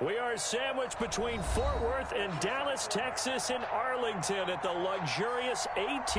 We are sandwiched between Fort Worth and Dallas, Texas, and Arlington at the luxurious AT.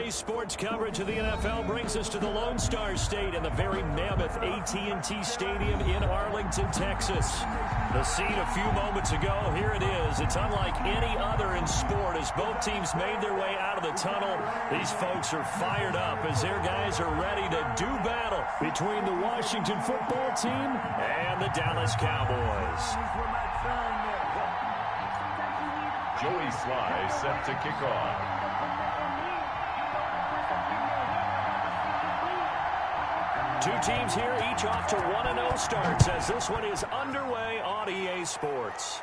Today's sports coverage of the NFL brings us to the Lone Star State in the very mammoth AT&T Stadium in Arlington, Texas. The scene a few moments ago, here it is. It's unlike any other in sport as both teams made their way out of the tunnel. These folks are fired up as their guys are ready to do battle between the Washington football team and the Dallas Cowboys. Joey Sly set to kick off. Two teams here, each off to 1-0 starts as this one is underway on EA Sports.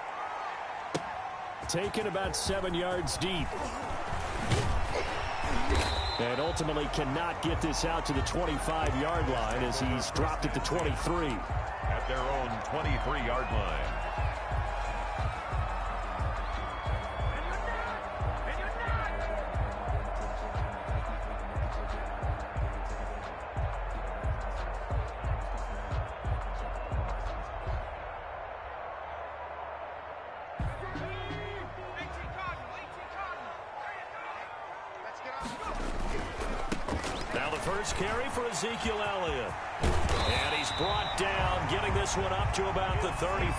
Taken about 7 yards deep. And ultimately cannot get this out to the 25-yard line as he's dropped at the 23. At their own 23-yard line. Now the first carry for Ezekiel Elliott. And he's brought down, getting this one up to about the 35.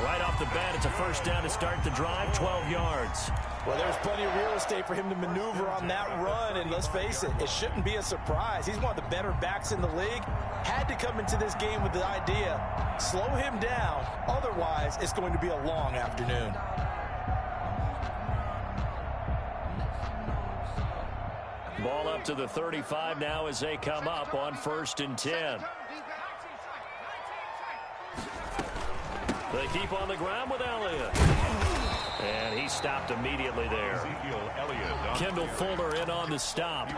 Right off the bat, it's a first down to start the drive, 12 yards. Well, there's plenty of real estate for him to maneuver on that run, and let's face it, it shouldn't be a surprise. He's one of the better backs in the league. Had to come into this game with the idea, slow him down, otherwise it's going to be a long afternoon. Ball up to the 35 now as they come up on 1st and 10. They keep on the ground with Elliott. And he stopped immediately there. Kendall Fuller in on the stop.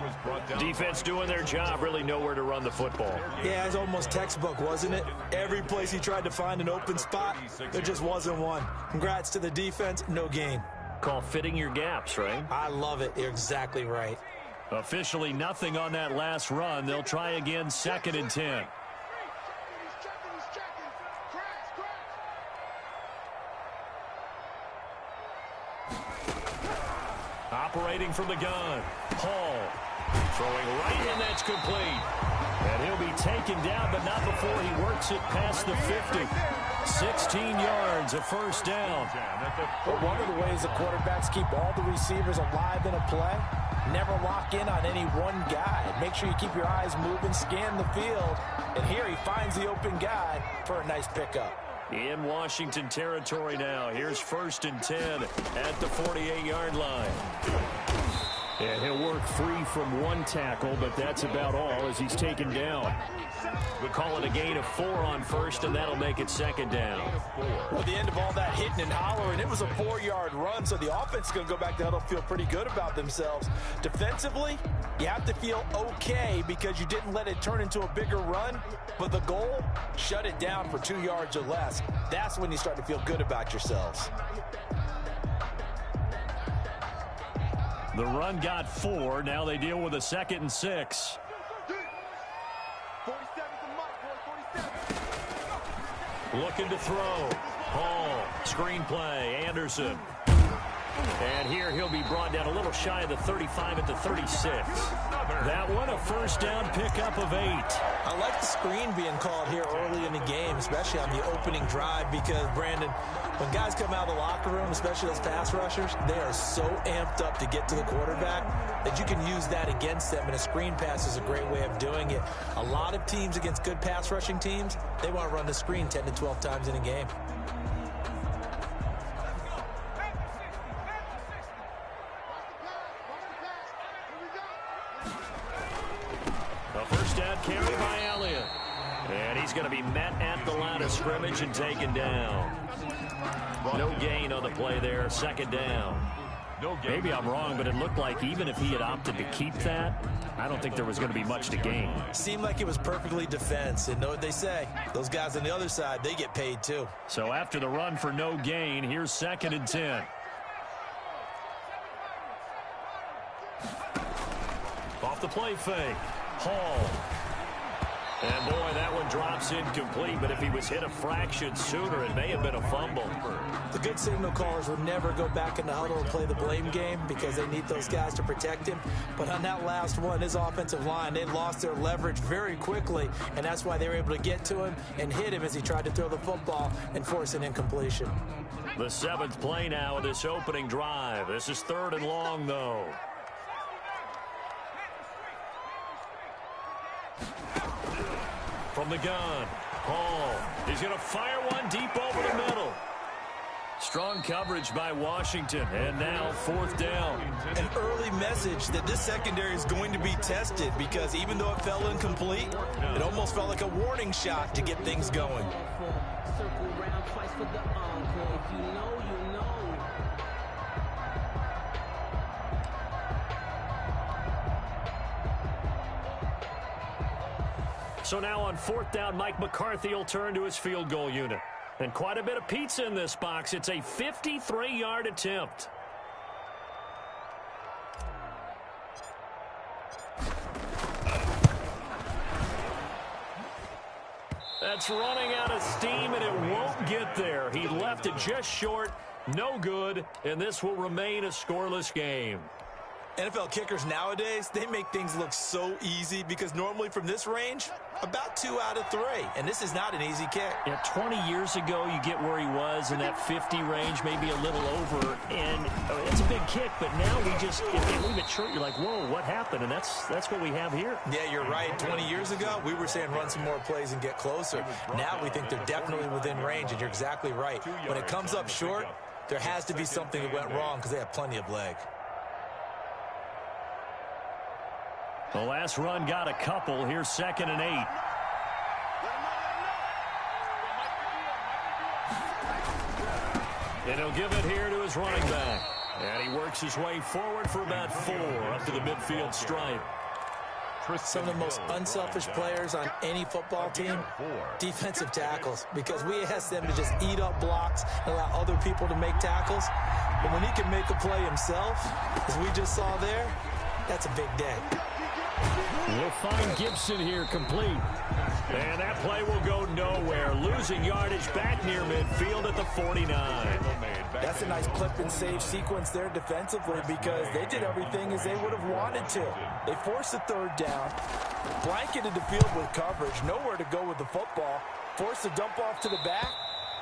Defense doing their job, really nowhere to run the football. Yeah, it's almost textbook, wasn't it? Every place he tried to find an open spot, there just wasn't one. Congrats to the defense, no gain. Call fitting your gaps, right? I love it. You're exactly right. Officially nothing on that last run. They'll try again, 2nd and 10. Operating from the gun. Hall throwing right, and that's complete. And he'll be taken down, but not before he works it past the 50. 16 yards, a first down. But one of the ways the quarterbacks keep all the receivers alive in a play, never lock in on any one guy. Make sure you keep your eyes moving, scan the field. And here he finds the open guy for a nice pickup. In Washington territory now. Here's 1st and 10 at the 48-yard line. And he'll work free from one tackle, but that's about all as he's taken down. We'll call it a gain of 4 on 1st, and that'll make it 2nd down. Well, at the end of all that hitting and hollering, it was a 4-yard run, so the offense is going to go back to huddle, feel pretty good about themselves. Defensively, you have to feel okay because you didn't let it turn into a bigger run, but the goal, shut it down for 2 yards or less. That's when you start to feel good about yourselves. The run got 4. Now they deal with a 2nd and 6. Looking to throw. Hall. Screen play. Anderson. And here he'll be brought down a little shy of the 35 at the 36. That one a first down pickup of 8. I like the screen being called here early in the game, especially on the opening drive, because, Brandon, when guys come out of the locker room, especially those pass rushers, they are so amped up to get to the quarterback that you can use that against them, and a screen pass is a great way of doing it. A lot of teams against good pass rushing teams, they want to run the screen 10 to 12 times in a game. First down carry by Elliott. And he's going to be met at the line of scrimmage and taken down. No gain on the play there. 2nd down. Maybe I'm wrong, but it looked like even if he had opted to keep that, I don't think there was going to be much to gain. Seemed like it was perfectly defense. And know what they say? Those guys on the other side, they get paid too. So after the run for no gain, here's 2nd and 10. Off the play fake. Hall. And, boy, that one drops incomplete, but if he was hit a fraction sooner, it may have been a fumble. The good signal callers would never go back in the huddle and play the blame game because they need those guys to protect him. But on that last one, his offensive line, they lost their leverage very quickly, and that's why they were able to get to him and hit him as he tried to throw the football and force an incompletion. The 7th play now of this opening drive. This is 3rd and long, though. From the gun, Hall. He's going to fire one deep over the middle. Strong coverage by Washington, and now 4th down. An early message that this secondary is going to be tested because even though it fell incomplete, it almost felt like a warning shot to get things going. Circle round twice for the encore. If you know, you know. So now on 4th down, Mike McCarthy will turn to his field goal unit. And quite a bit of pizza in this box. It's a 53-yard attempt. That's running out of steam, and it won't get there. He left it just short, no good, and this will remain a scoreless game. NFL kickers nowadays, they make things look so easy because normally from this range, about 2 out of 3. And this is not an easy kick. Yeah, 20 years ago, you get where he was in that 50 range, maybe a little over. And it's a big kick, but now we just, if they leave it short, you're like, whoa, what happened? And that's what we have here. Yeah, you're right. 20 years ago, we were saying run some more plays and get closer. Now we think they're definitely within range, and you're exactly right. When it comes up short, there has to be something that went wrong because they have plenty of leg. The last run got a couple. Here's 2nd and 8. And he'll give it here to his running back. And he works his way forward for about 4 up to the midfield stripe. Some of the most unselfish players on any football team, defensive tackles, because we ask them to just eat up blocks and allow other people to make tackles. But when he can make a play himself, as we just saw there, that's a big day. We'll find Gibson here complete. And that play will go nowhere. Losing yardage back near midfield at the 49. That's a nice clip and save sequence there defensively because they did everything as they would have wanted to. They forced the 3rd down, blanketed the field with coverage, nowhere to go with the football, forced the dump off to the back,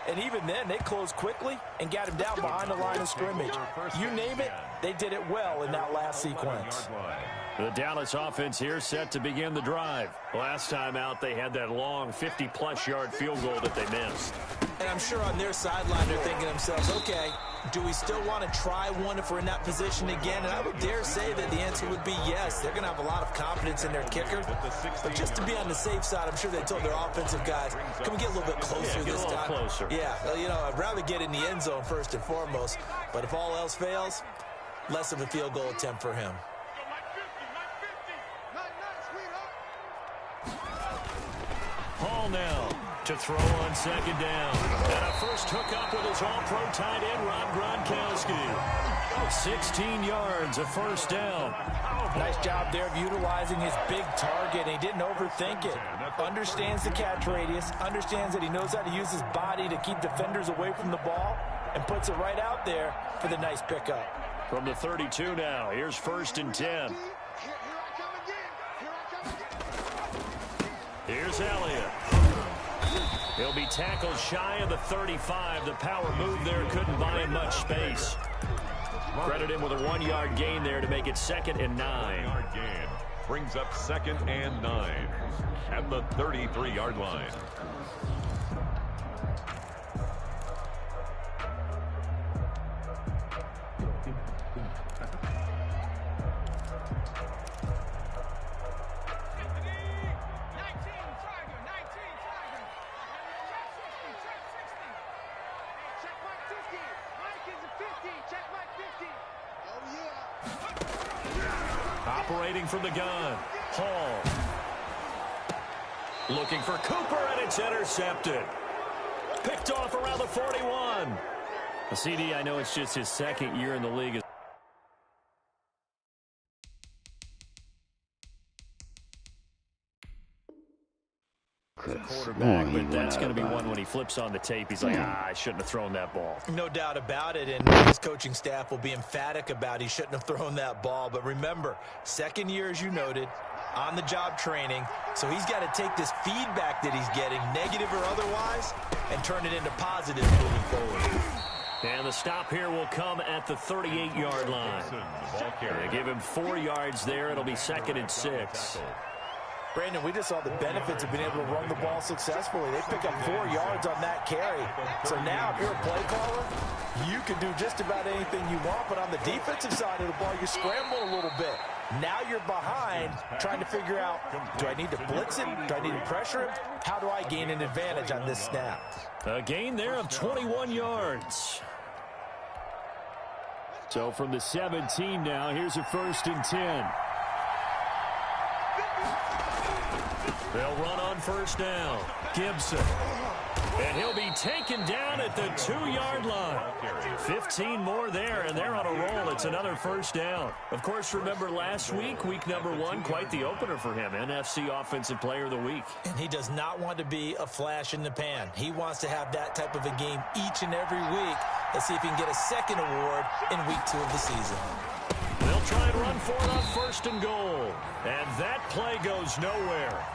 and even then they closed quickly and got him down behind the line of scrimmage. You name it, they did it well in that last sequence. The Dallas offense here set to begin the drive. Last time out, they had that long 50-plus yard field goal that they missed. And I'm sure on their sideline they're thinking to themselves, okay, do we still want to try one if we're in that position again? And I would dare say that the answer would be yes. They're going to have a lot of confidence in their kicker. But just to be on the safe side, I'm sure they told their offensive guys, can we get a little bit closer this time? Closer. Yeah, well, you know, I'd rather get in the end zone first and foremost. But if all else fails, less of a field goal attempt for him. Hall now to throw on 2nd down. And a first hookup with his all-pro tight end, Rob Gronkowski. 16 yards, a 1st down. Nice job there of utilizing his big target. He didn't overthink it. Understands the catch radius, understands that he knows how to use his body to keep defenders away from the ball, and puts it right out there for the nice pickup. From the 32 now, here's 1st and 10. Here's Elliott. He'll be tackled shy of the 35. The power move there couldn't buy him much space. Credit him with a 1-yard gain there to make it 2nd and 9. 1-yard gain brings up 2nd and 9 at the 33-yard line. Operating from the gun, Hall. Looking for Cooper, and it's intercepted. Picked off around the 41. CD, I know it's just his 2nd year in the league. quarterback, but that's going to be one when he flips on the tape. He's like, I shouldn't have thrown that ball. No doubt about it, and his coaching staff will be emphatic about he shouldn't have thrown that ball. But remember, second year, as you noted, on-the-job training, so he's got to take this feedback that he's getting, negative or otherwise, and turn it into positive moving forward. And the stop here will come at the 38-yard line. They give him 4 yards there. It'll be 2nd and 6. Brandon, we just saw the benefits of being able to run the ball successfully. They pick up 4 yards on that carry. So now, if you're a play caller, you can do just about anything you want. But on the defensive side of the ball, you scramble a little bit. Now you're behind, trying to figure out, do I need to blitz him? Do I need to pressure him? How do I gain an advantage on this snap? A gain there of 21 yards. So from the 17 now, here's a 1st and 10. They'll run on 1st down. Gibson. And he'll be taken down at the 2-yard line. 15 more there, and they're on a roll. It's another 1st down. Of course, remember last week, week number 1, quite the opener for him. NFC Offensive Player of the Week. And he does not want to be a flash in the pan. He wants to have that type of a game each and every week. Let's see if he can get a second award in week 2 of the season. They'll try and run for it on 1st and goal. And that play goes nowhere.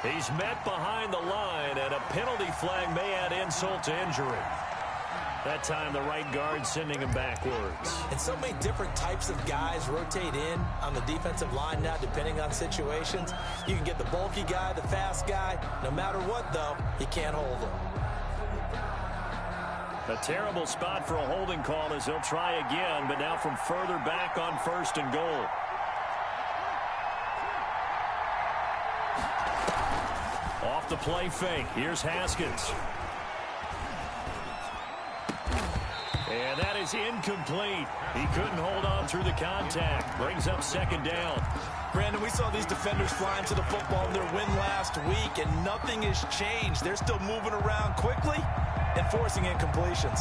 He's met behind the line, and a penalty flag may add insult to injury. That time, the right guard sending him backwards. And so many different types of guys rotate in on the defensive line now, depending on situations. You can get the bulky guy, the fast guy. No matter what, though, you can't hold him. A terrible spot for a holding call as he'll try again, but now from further back on 1st and goal. Off the play fake. Here's Haskins. And that is incomplete. He couldn't hold on through the contact. Brings up 2nd down. Brandon, we saw these defenders flying to the football in their win last week, and nothing has changed. They're still moving around quickly and forcing incompletions.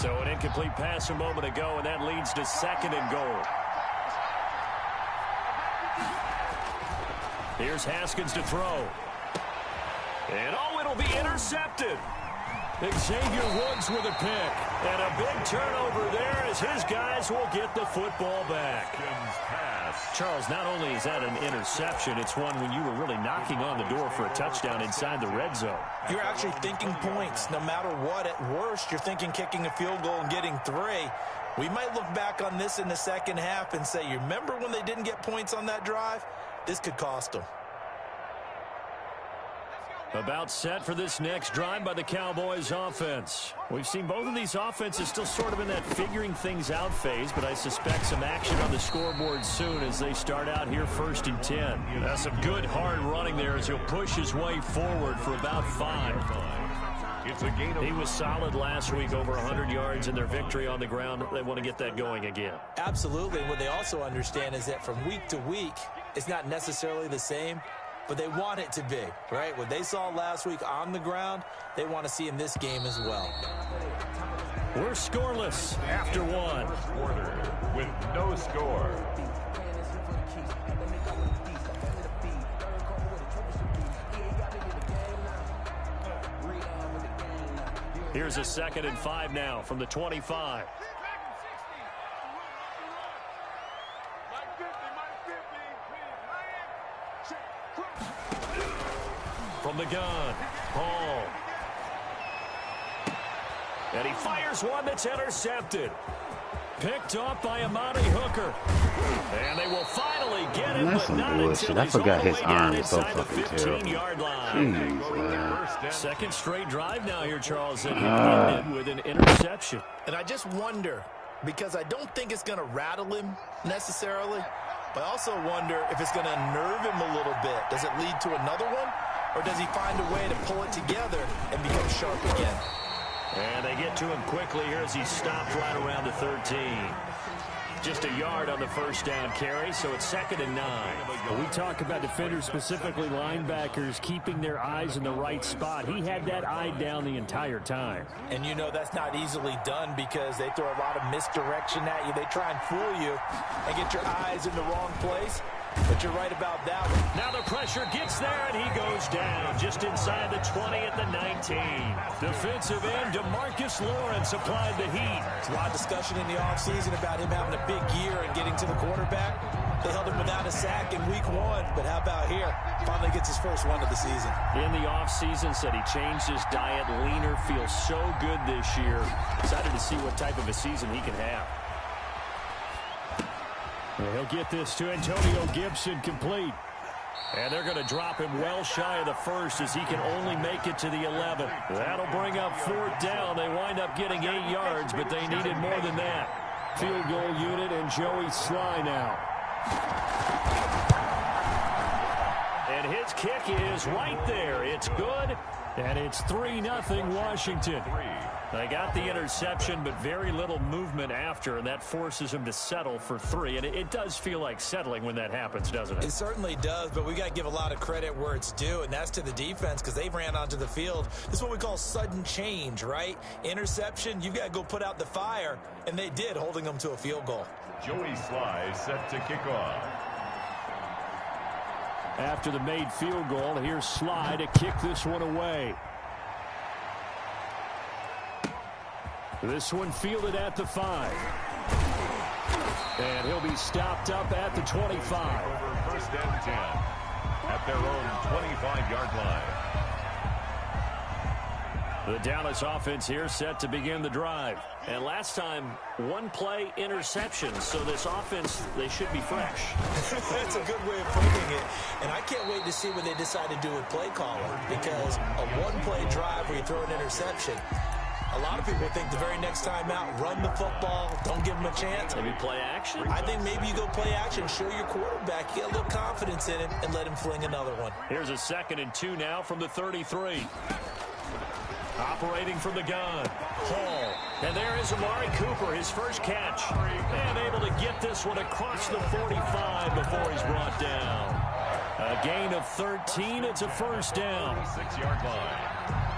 So an incomplete pass a moment ago, and that leads to 2nd and goal. Here's Haskins to throw. And it'll be intercepted. Xavier Woods with a pick. And a big turnover there as his guys will get the football back. Charles, not only is that an interception, it's one when you were really knocking on the door for a touchdown inside the red zone. You're actually thinking points. No matter what, at worst, you're thinking kicking a field goal and getting 3. We might look back on this in the second half and say, you remember when they didn't get points on that drive? This could cost them. About set for this next drive by the Cowboys offense. We've seen both of these offenses still sort of in that figuring things out phase, but I suspect some action on the scoreboard soon as they start out here 1st and 10. That's some good hard running there as he'll push his way forward for about 5. He was solid last week, over 100 yards in their victory on the ground. They want to get that going again. Absolutely. What they also understand is that from week to week, it's not necessarily the same, but they want it to be, right? What they saw last week on the ground, they want to see in this game as well. We're scoreless after 1. Quarter with no score. Here's a 2nd and 5 now from the 25. From the gun, Paul. And he fires one that's intercepted. Picked off by Amani Hooker. And they will finally get him, but not until I he's forgot all the his way arm down is so inside the fucking terrible. 15-yard line. Jeez, man. 2nd straight drive now here, Charles, and he ended with an interception. And I just wonder, because I don't think it's going to rattle him necessarily, but I also wonder if it's going to unnerve him a little bit. Does it lead to another one? Or does he find a way to pull it together and become sharp again? And they get to him quickly here as he stopped right around the 13. Just a yard on the first down carry, so it's 2nd and 9. When we talk about defenders, specifically linebackers, keeping their eyes in the right spot. He had that eye down the entire time. And you know that's not easily done because they throw a lot of misdirection at you. They try and fool you and get your eyes in the wrong place. But you're right about that one. Now the pressure gets there, and he goes down just inside the 20 at the 19. Defensive end DeMarcus Lawrence applied the heat. There's a lot of discussion in the offseason about him having a big year and getting to the quarterback. They held him without a sack in week 1, but how about here? Finally gets his first one of the season. In the offseason, said he changed his diet, leaner, feels so good this year. Excited to see what type of a season he can have. And he'll get this to Antonio Gibson complete. And they're going to drop him well shy of the first as he can only make it to the 11. That'll bring up 4th down. They wind up getting 8 yards, but they needed more than that. Field goal unit and Joey Sly now. And his kick is right there. It's good. And it's 3-0 Washington. They got the interception, but very little movement after, and that forces him to settle for 3. And it does feel like settling when that happens, doesn't it? It certainly does, but we got to give a lot of credit where it's due, and that's to the defense because they ran onto the field. This is what we call sudden change, right? Interception, you've got to go put out the fire, and they did, holding them to a field goal. Joey Sly set to kick off. After the made field goal, here's Sly to kick this one away. This one fielded at the 5. And he'll be stopped up at the 25. Over 1st and 10 at their own 25-yard line. The Dallas offense here set to begin the drive. And last time, 1-play interception. So this offense, they should be fresh. That's a good way of putting it. And I can't wait to see what they decide to do with play calling. Because a 1-play drive where you throw an interception, a lot of people think the very next time out, run the football, don't give them a chance. Maybe play action? I think maybe you go play action, show your quarterback, get a little confidence in him, and let him fling another one. Here's a 2nd and 2 now from the 33. Operating from the gun, Hall. And there is Amari Cooper, his first catch. And able to get this one across the 45 before he's brought down. A gain of 13, it's a 1st down. 6-yard line.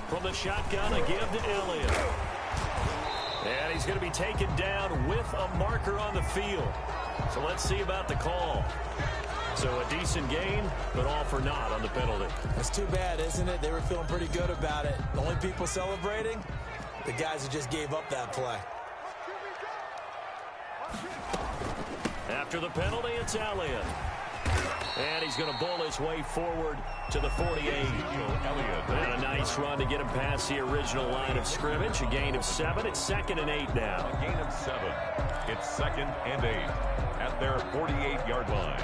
From the shotgun, a give to Elliott. And he's going to be taken down with a marker on the field. So let's see about the call. So a decent gain, but all for naught on the penalty. That's too bad, isn't it? They were feeling pretty good about it. The only people celebrating, the guys who just gave up that play. After the penalty, it's Elliott. And he's going to bowl his way forward to the 48. And a nice run to get him past the original line of scrimmage. A gain of 7. It's 2nd and 8 now. A gain of 7. It's 2nd and 8 at their 48-yard line.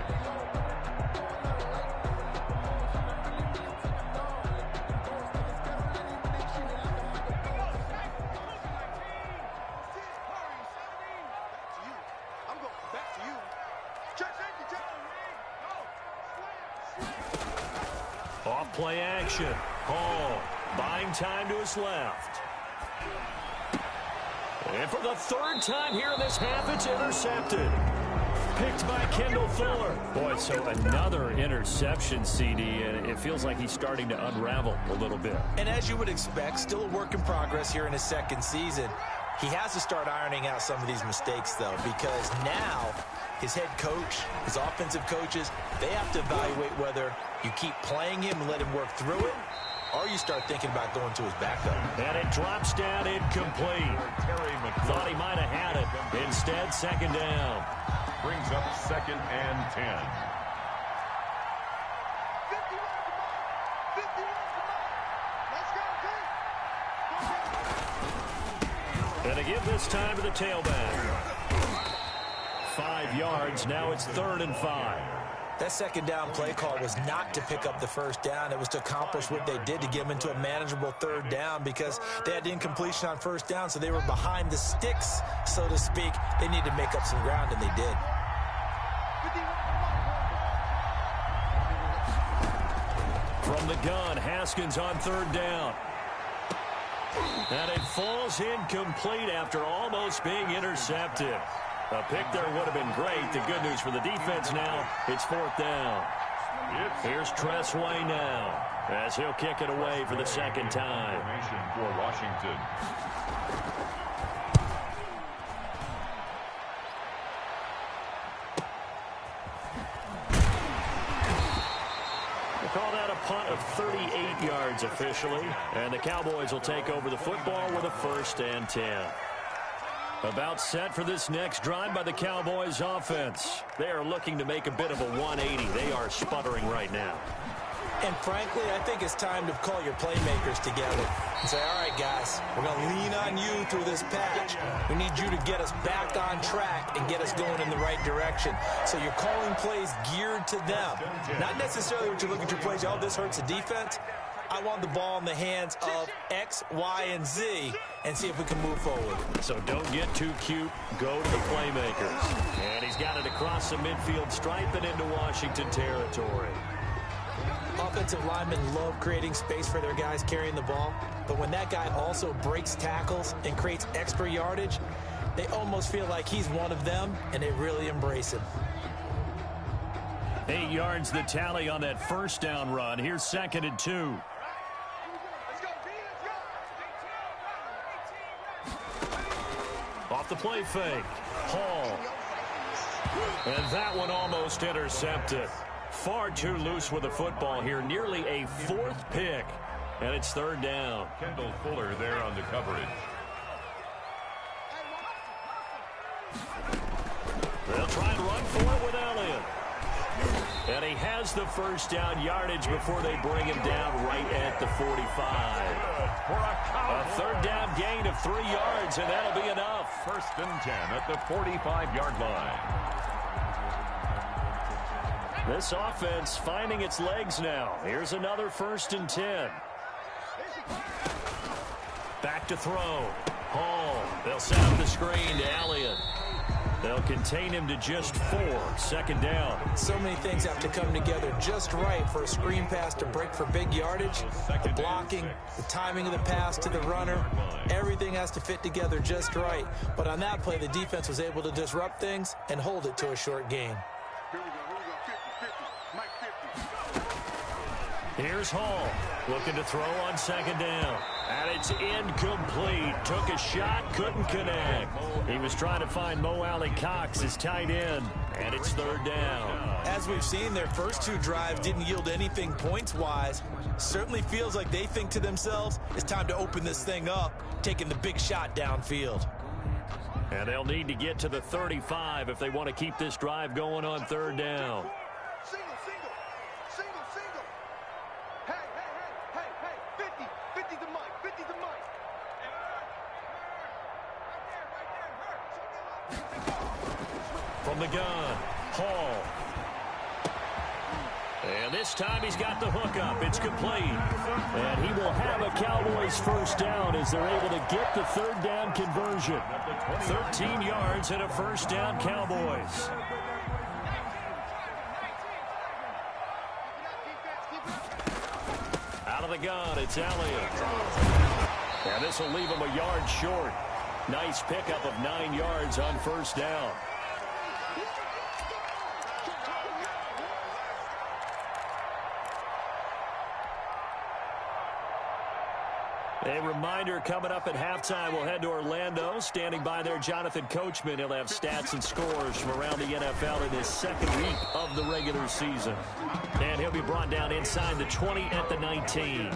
Off-play action. Hall buying time to his left. And for the 3rd time here in this half, it's intercepted. Picked by Kendall Fuller. Boy, so another interception, CD, and it feels like he's starting to unravel a little bit. And as you would expect, still a work in progress here in his 2nd season. He has to start ironing out some of these mistakes, though, because now his head coach, his offensive coaches, they have to evaluate whether you keep playing him and let him work through it, or you start thinking about going to his backup. And it drops down incomplete. Thought he might have had it. Instead, 2nd down. Brings up 2nd and 10. And they give this time to the tailback. 5 yards. Now it's 3rd and 5. That second down play call was not to pick up the first down. It was to accomplish what they did, to get them into a manageable third down, because they had incompletion on first down, so they were behind the sticks, so to speak. They needed to make up some ground, and they did. From the gun, Haskins on third down. And it falls incomplete after almost being intercepted. A pick there would have been great. The good news for the defense now, it's fourth down. Here's Tressway now, as he'll kick it away for the second time. For Washington. Call that a punt of 38 yards officially, and the Cowboys will take over the football with a 1st and 10. About set for this next drive by the Cowboys offense. They are looking to make a bit of a 180. They are sputtering right now. And frankly, I think it's time to call your playmakers together and say, all right, guys, we're going to lean on you through this patch. We need you to get us back on track and get us going in the right direction. So you're calling plays geared to them. Not necessarily what you look at your plays, oh, this hurts the defense. I want the ball in the hands of X, Y, and Z and see if we can move forward. So don't get too cute. Go to the playmakers. And he's got it across the midfield stripe and into Washington territory. Offensive linemen love creating space for their guys carrying the ball, but when that guy also breaks tackles and creates extra yardage, they almost feel like he's one of them, and they really embrace him. 8 yards the tally on that first down run. Here's 2nd and 2. Off the play fake. Hall. And that one almost intercepted. Far too loose with the football here. Nearly a 4th pick. And it's 3rd down. Kendall Fuller there on the coverage. They'll try and run for it with Elliott. And he has the first down yardage before they bring him down right at the 45. A 3rd down gain of 3 yards, and that'll be enough. 1st and 10 at the 45-yard line. This offense finding its legs now. Here's another 1st and 10. Back to throw. Hall. They'll set up the screen to Elliott. They'll contain him to just 4. 2nd down. So many things have to come together just right for a screen pass to break for big yardage. The blocking, the timing of the pass to the runner, everything has to fit together just right. But on that play, the defense was able to disrupt things and hold it to a short gain. Here's Hall, looking to throw on 2nd down. And it's incomplete. Took a shot, couldn't connect. He was trying to find Mo Alley-Cox, his tight end, and it's 3rd down. As we've seen, their first 2 drives didn't yield anything points-wise. Certainly feels like they think to themselves, it's time to open this thing up, taking the big shot downfield. And they'll need to get to the 35 if they want to keep this drive going on 3rd down. From the gun, Hall. And this time he's got the hook up. It's complete. And he will have a Cowboys first down as they're able to get the 3rd down conversion. 13 yards and a first down, Cowboys. Out of the gun, it's Elliott. And this will leave him a yard short. Nice pickup of 9 yards on first down. A reminder, coming up at halftime, we'll head to Orlando. Standing by there, Jonathan Coachman. He'll have stats and scores from around the NFL in his 2nd week of the regular season. And he'll be brought down inside the 20 at the 19.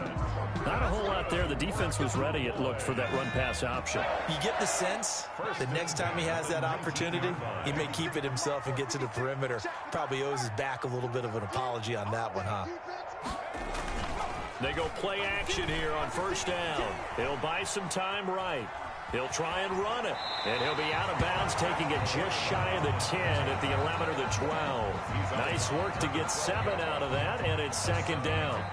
Not a whole lot there. The defense was ready, it looked, for that run-pass option. You get the sense that next time he has that opportunity, he may keep it himself and get to the perimeter. Probably owes his back a little bit of an apology on that one, huh? They go play action here on first down. He'll buy some time right. He'll try and run it. And he'll be out of bounds, taking it just shy of the 10 at the 11 or the 12. Nice work to get 7 out of that, and it's second down.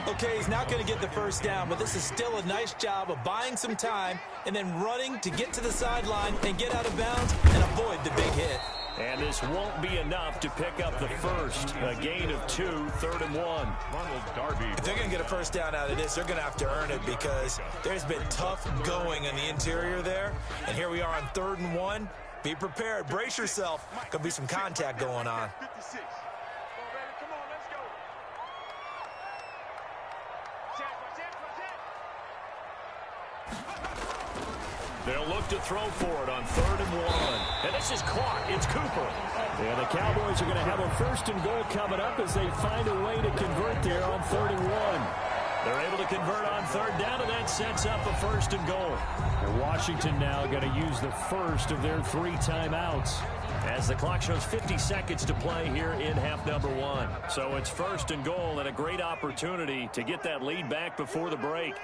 Okay, he's not going to get the first down, but this is still a nice job of buying some time and then running to get to the sideline and get out of bounds and avoid the big hit. And this won't be enough to pick up the first. A gain of 2, 3rd and 1. If they're going to get a first down out of this, they're going to have to earn it because there's been tough going in the interior there. And here we are on 3rd and 1. Be prepared. Brace yourself. Could be some contact going on. They'll look to throw for it on 3rd and 1. And this is caught. It's Cooper. Yeah, the Cowboys are going to have a 1st and goal coming up as they find a way to convert there on 3rd and 1. They're able to convert on 3rd down, and that sets up a 1st and goal. And Washington now going to use the first of their 3 timeouts. As the clock shows 50 seconds to play here in half number 1. So it's 1st and goal and a great opportunity to get that lead back before the break.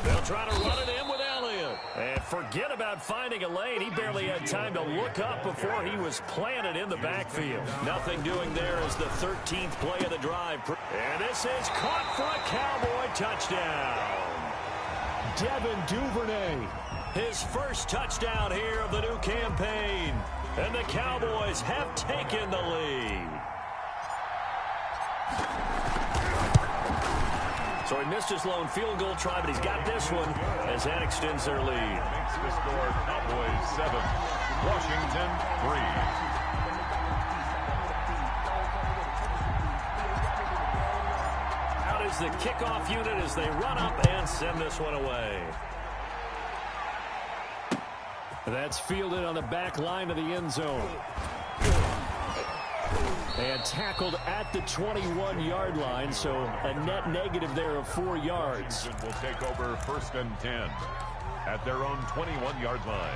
They'll try to run it in with Elliott. And forget about finding a lane. He barely had time to look up before he was planted in the backfield. Nothing doing there as the 13th play of the drive. And this is caught for a Cowboy touchdown. Devin Duvernay. His first touchdown here of the new campaign. And the Cowboys have taken the lead. So he missed his lone field goal try, but he's got this one as that extends their lead. Makes the score Cowboys 7, Washington 3. Out is the kickoff unit as they run up and send this one away. That's fielded on the back line of the end zone. And tackled at the 21-yard line, so a net negative there of 4 yards. Will take over 1st and 10 at their own 21-yard line.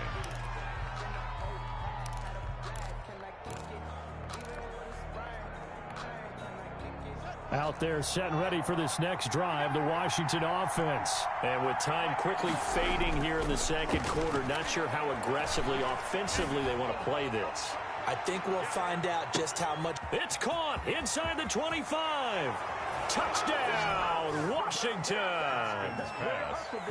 Out there set and ready for this next drive, the Washington offense. And with time quickly fading here in the second quarter, not sure how aggressively, offensively they want to play this. I think we'll find out just how much. It's caught inside the 25. Touchdown, Washington.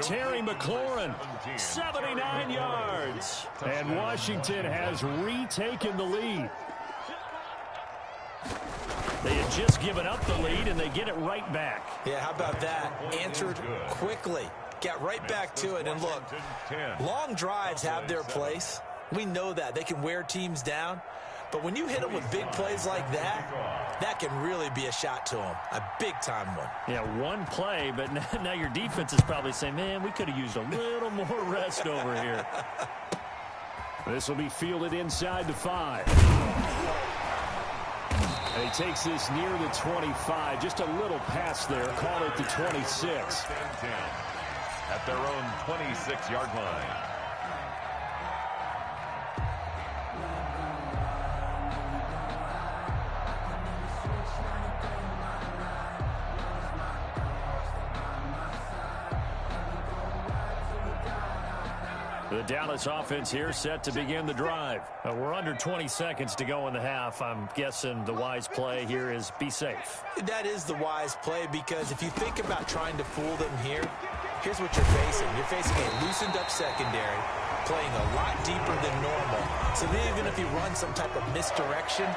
Terry McLaurin, 79 yards. And Washington has retaken the lead. They had just given up the lead, and they get it right back. Yeah, how about that? Answered quickly. Get right back to it. And look, long drives have their place. We know that. They can wear teams down. But when you hit them with big plays like that, that can really be a shot to them. A big-time one. Yeah, one play, but now your defense is probably saying, man, we could have used a little more rest over here. This will be fielded inside the 5. And he takes this near the 25. Just a little pass there. Call it the 26. At their own 26-yard line. The Dallas offense here set to begin the drive. We're under 20 seconds to go in the half. I'm guessing the wise play here is be safe. That is the wise play because if you think about trying to fool them here, here's what you're facing. You're facing a loosened up secondary, playing a lot deeper than normal. So then even if you run some type of misdirection,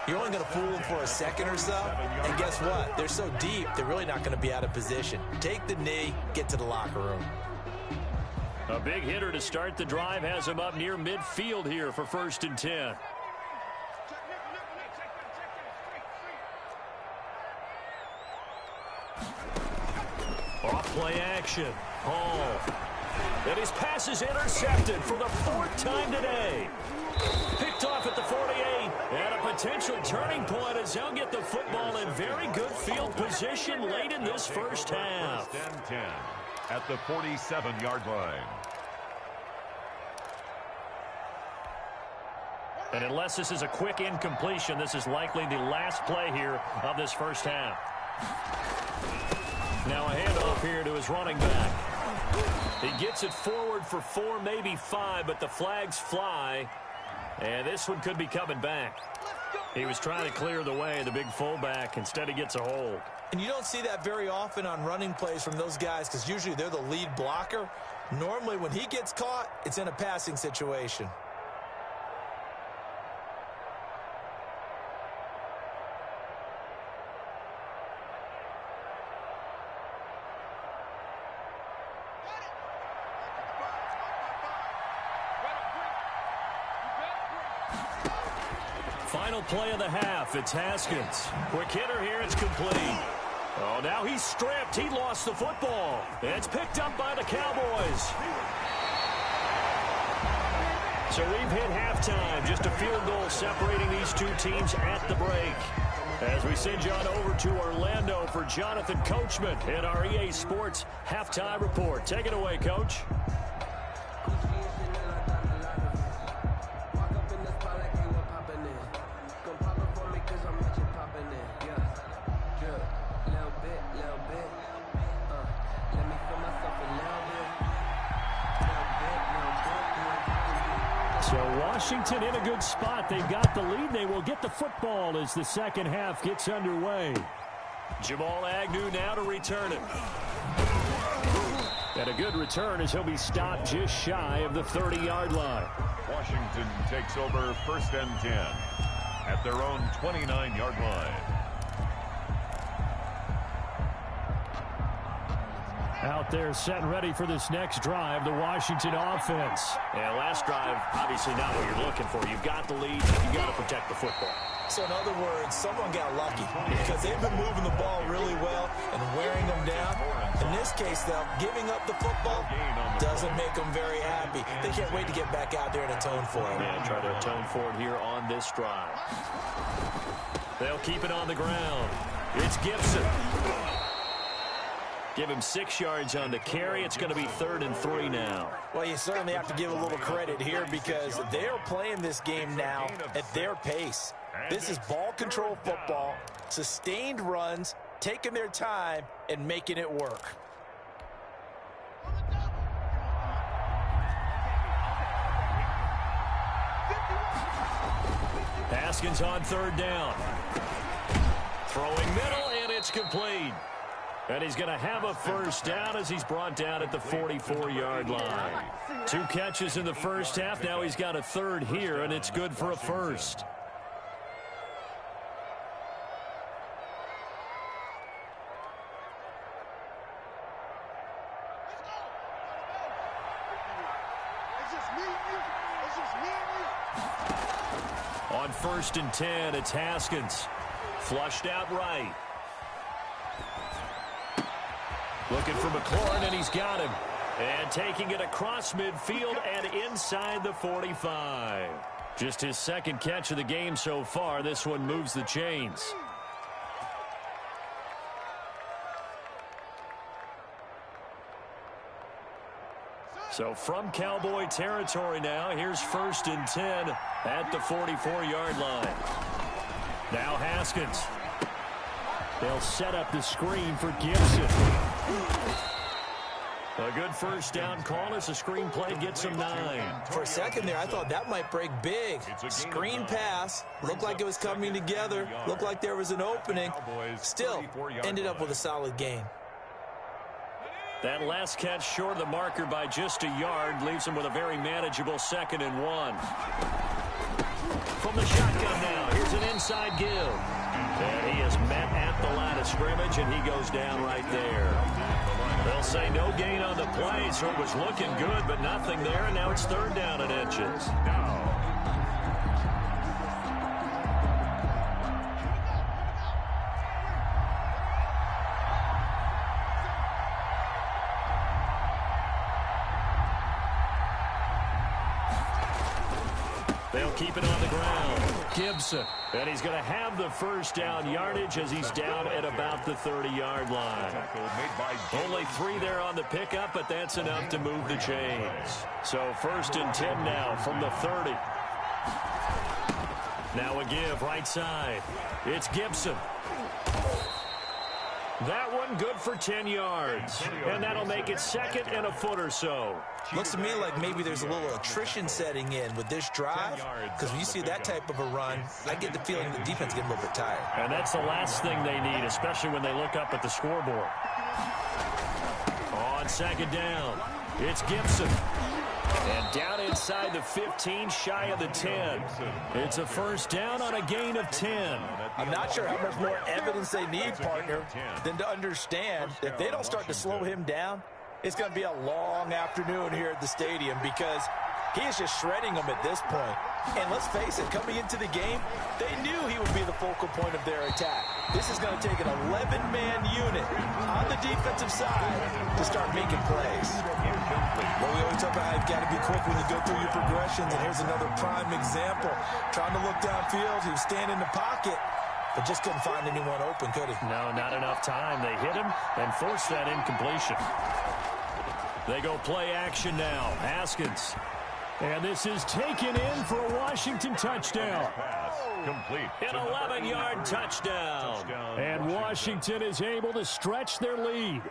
you're only going to fool them for a second or so. And guess what? They're so deep, they're really not going to be out of position. Take the knee, get to the locker room. A big hitter to start the drive has him up near midfield here for 1st and 10. Off play action. Hall. And his pass is intercepted for the 4th time today. Picked off at the 48. And a potential turning point as they'll get the football in very good field position late in this first half. 1st and 10 at the 47-yard line. And unless this is a quick incompletion, this is likely the last play here of this first half. Now a handoff here to his running back. He gets it forward for 4, maybe 5, but the flags fly. And this one could be coming back. He was trying to clear the way, the big fullback. Instead, he gets a hold. And you don't see that very often on running plays from those guys because usually they're the lead blocker. Normally, when he gets caught, it's in a passing situation. Final play of the half. It's Haskins. Quick hitter here. It's complete. Oh, now he's stripped. He lost the football. It's picked up by the Cowboys. So we've hit halftime. Just a field goal separating these two teams at the break. As we send you on over to Orlando for Jonathan Coachman in our EA Sports Halftime Report. Take it away, Coach. So Washington in a good spot. They've got the lead. They will get the football as the second half gets underway. Jamal Agnew now to return it. And a good return as he'll be stopped just shy of the 30-yard line. Washington takes over 1st and 10 at their own 29-yard line. Out there set and ready for this next drive, the Washington offense. Yeah, last drive, obviously not what you're looking for. You've got the lead. You've got to protect the football. So in other words, someone got lucky because they've been moving the ball really well and wearing them down. In this case, though, giving up the football doesn't make them very happy. They can't wait to get back out there and atone for it. Yeah, try to atone for it here on this drive. They'll keep it on the ground. It's Gibson. Give him 6 yards on the carry. It's going to be 3rd and 3 now. Well, you certainly have to give a little credit here because they're playing this game now at their pace. This is ball control football, sustained runs, taking their time, and making it work. Haskins on 3rd down. Throwing middle, and it's complete. And he's going to have a first down as he's brought down at the 44-yard line. 2 catches in the first half. Now he's got a 3rd here, and it's good for a first. On 1st and 10, it's Haskins. Flushed out right. Looking for McLaurin, and he's got him. And taking it across midfield and inside the 45. Just his 2nd catch of the game so far. This one moves the chains. So from Cowboy territory now, here's 1st and 10 at the 44-yard line. Now Haskins. They'll set up the screen for Gibson. A good first down call as the screen play gets him 9. For a second there, I thought that might break big. Screen pass. Looked like it was coming together. Looked like there was an opening. Still, ended up with a solid gain. That last catch short of the marker by just a yard leaves him with a very manageable 2nd and 1. From the shotgun now, here's an inside give. And he is met at the line of scrimmage, and he goes down right there. They'll say no gain on the play, so it was looking good, but nothing there, and now it's 3rd down and inches. They'll keep it on the ground. Gibson. And he's going to have the first down yardage as he's down at about the 30-yard line. Only 3 there on the pickup, but that's enough to move the chains. So 1st and 10 now from the 30. Now a give right side. It's Gibson. That one good for 10 yards. And that'll make it 2nd and a foot or so. Looks to me like maybe there's a little attrition setting in with this drive, because when you see that type of a run, I get the feeling the defense getting a little bit tired. And that's the last thing they need, especially when they look up at the scoreboard. On 2nd down, it's Gibson. And down inside the 15, shy of the 10. It's a 1st down on a gain of 10. I'm not sure how much more evidence they need, partner, than to understand if they don't start to slow him down, it's going to be a long afternoon here at the stadium, because he is just shredding them at this point. And let's face it, coming into the game, they knew he would be the focal point of their attack. This is going to take an 11-man unit on the defensive side to start making plays. Well, we always talk about how you've got to be quick when you go through your progressions, and here's another prime example. Trying to look downfield, he was standing in the pocket, but just couldn't find anyone open, could he? No, not enough time. They hit him and forced that incompletion. They go play action now. Haskins. And this is taken in for a Washington touchdown. Complete. An 11-yard touchdown. And Washington is able to stretch their lead.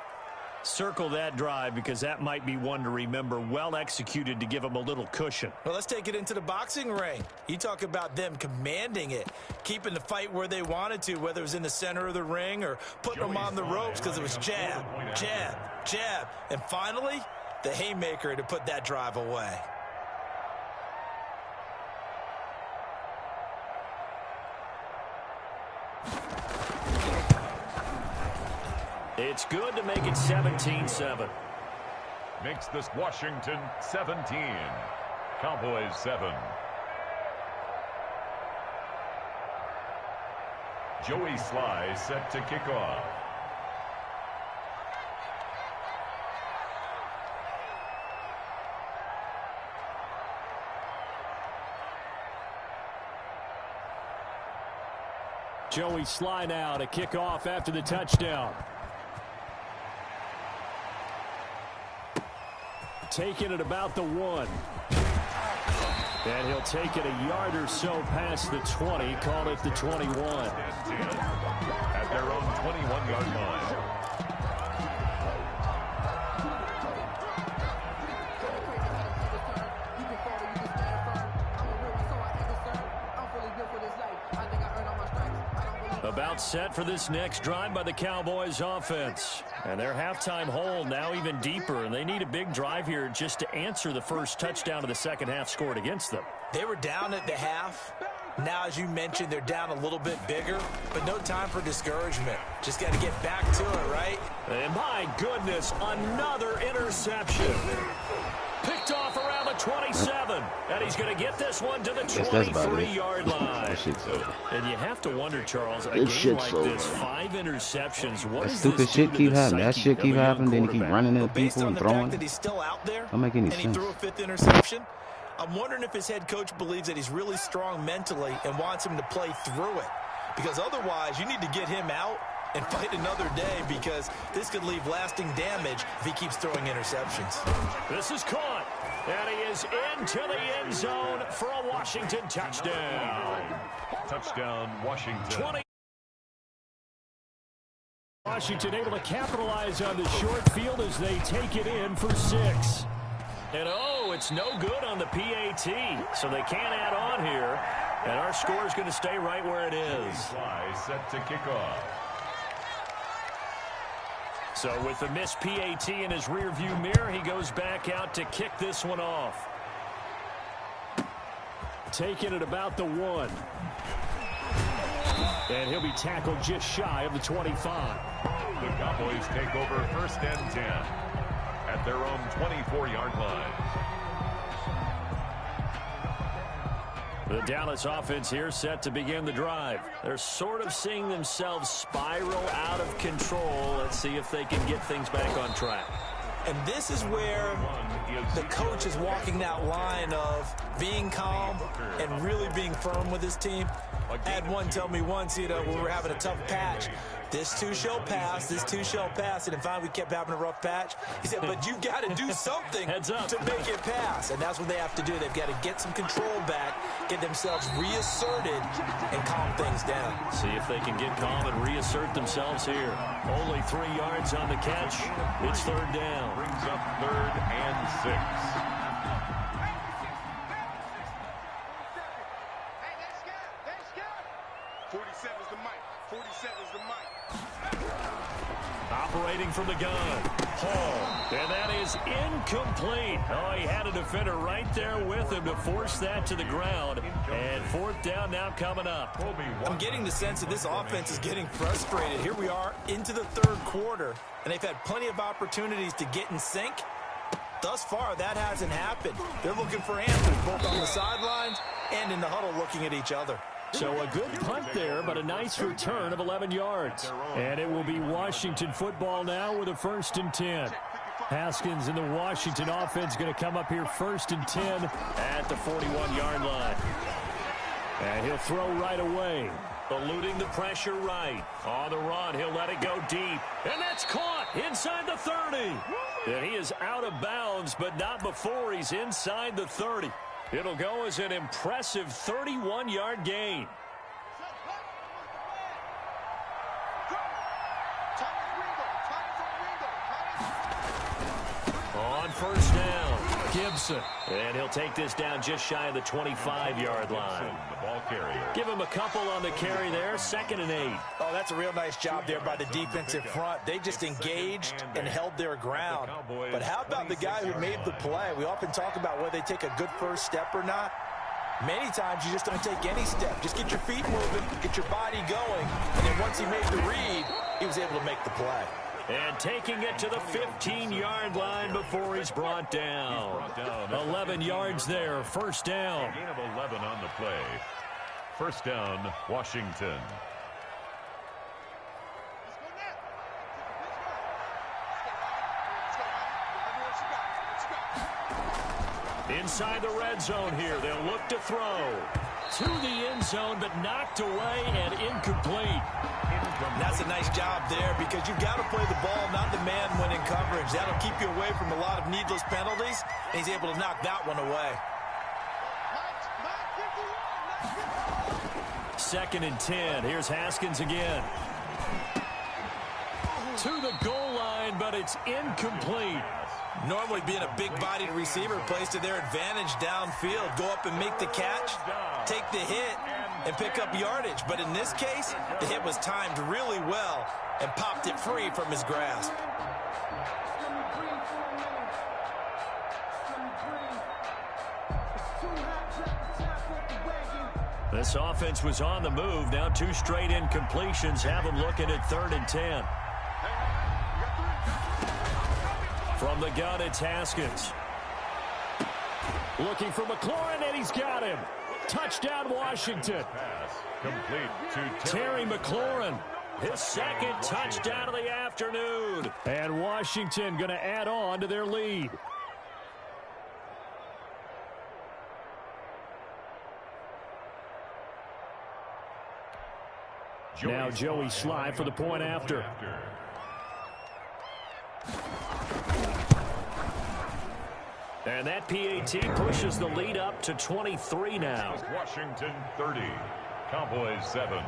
Circle that drive, because that might be one to remember. Well executed to give them a little cushion. Well, let's take it into the boxing ring. You talk about them commanding it, keeping the fight where they wanted to, whether it was in the center of the ring or putting them on the ropes, because it was jab, jab, jab. And finally, the haymaker to put that drive away. It's good to make it 17-7. Makes this Washington 17. Cowboys 7. Joey Sly set to kick off. Joey Sly now to kick off after the touchdown. Taking it about the 1. And he'll take it a yard or so past the 20, call it the 21. At their own 21-yard line. About set for this next drive by the Cowboys offense. And their halftime hole now even deeper, and they need a big drive here just to answer the first touchdown of the second half scored against them. They were down at the half. Now, as you mentioned, they're down a little bit bigger, but no time for discouragement. Just got to get back to it, right? And my goodness, another interception. Picked off around the 27, and he's going to get this one to the 23-yard line. And you have to wonder, Charles, a game like this, 5 interceptions, what is stupid this shit keep happening? That shit keep happening, then he keep running into Based people on and the throwing. fact that he's still out there, Don't make any and sense. he threw a 5th interception, I'm wondering if his head coach believes that he's really strong mentally and wants him to play through it. Because otherwise, you need to get him out and fight another day, because this could leave lasting damage if he keeps throwing interceptions. This is caught, and he is into the end zone for a Washington touchdown. Touchdown, Washington. 20. Washington able to capitalize on the short field as they take it in for 6. And oh, it's no good on the PAT, so they can't add on here. And our score is going to stay right where it is. Sly set to kick off. So with the missed PAT in his rearview mirror, he goes back out to kick this one off. Taking it about the 1. And he'll be tackled just shy of the 25. The Cowboys take over 1st and 10 at their own 24-yard line. The Dallas offense here set to begin the drive. They're sort of seeing themselves spiral out of control. Let's see if they can get things back on track. And this is where the coach is walking that line of being calm and really being firm with his team. I had one tell me once, when we were having a tough patch, This too shall pass. This too shall pass. And finally, we kept having a rough patch. He said, but you've got to do something to make it pass. And that's what they have to do. They've got to get some control back, get themselves reasserted, and calm things down. See if they can get calm and reassert themselves here. Only 3 yards on the catch. It's third down. Brings up 3rd and 6. Operating from the gun. Hall. And that is incomplete. Oh, he had a defender right there with him to force that to the ground. And 4th down now coming up. I'm getting the sense that this offense is getting frustrated. Here we are into the 3rd quarter, and they've had plenty of opportunities to get in sync. Thus far, that hasn't happened. They're looking for answers, both on the sidelines and in the huddle looking at each other. So a good punt there, but a nice return of 11 yards. And it will be Washington football now with a 1st and 10. Haskins in the Washington offense going to come up here 1st and 10 at the 41-yard line. And he'll throw right away. Eluding the pressure right. On the run, he'll let it go deep. And that's caught inside the 30. And he is out of bounds, but not before he's inside the 30. It'll go as an impressive 31-yard gain. On 1st down, Gibson. And he'll take this down just shy of the 25-yard line. The ball carrier. Give him a couple on the carry there, 2nd and 8. Oh, that's a real nice job there by the defensive front. They just engaged and held their ground. But how about the guy who made the play? We often talk about whether they take a good first step or not. Many times you just don't take any step. Just get your feet moving, get your body going, and then once he made the read, he was able to make the play. And taking it to the 15-yard line before he's brought down. 11 yards there, 1st down. Gain of 11 on the play. 1st down, Washington. Inside the red zone here, they'll look to throw. To the end zone, but knocked away and incomplete. That's a nice job there because you've got to play the ball, not the man when in coverage. That'll keep you away from a lot of needless penalties, and he's able to knock that one away. 2nd and 10. Here's Haskins again. To the goal line, but it's incomplete. Normally being a big-bodied receiver plays to their advantage downfield. Go up and make the catch, take the hit, and pick up yardage. But in this case, the hit was timed really well and popped it free from his grasp. This offense was on the move. Now 2 straight incompletions have them looking at 3rd and 10. From the gun, it's Haskins. Looking for McLaurin, and he's got him. Touchdown, Washington. Pass complete to Terry McLaurin. His 2nd touchdown of the afternoon. And Washington going to add on to their lead. Now Joey Sly for the point after. And that PAT pushes the lead up to 23 now. Washington 30, Cowboys 7.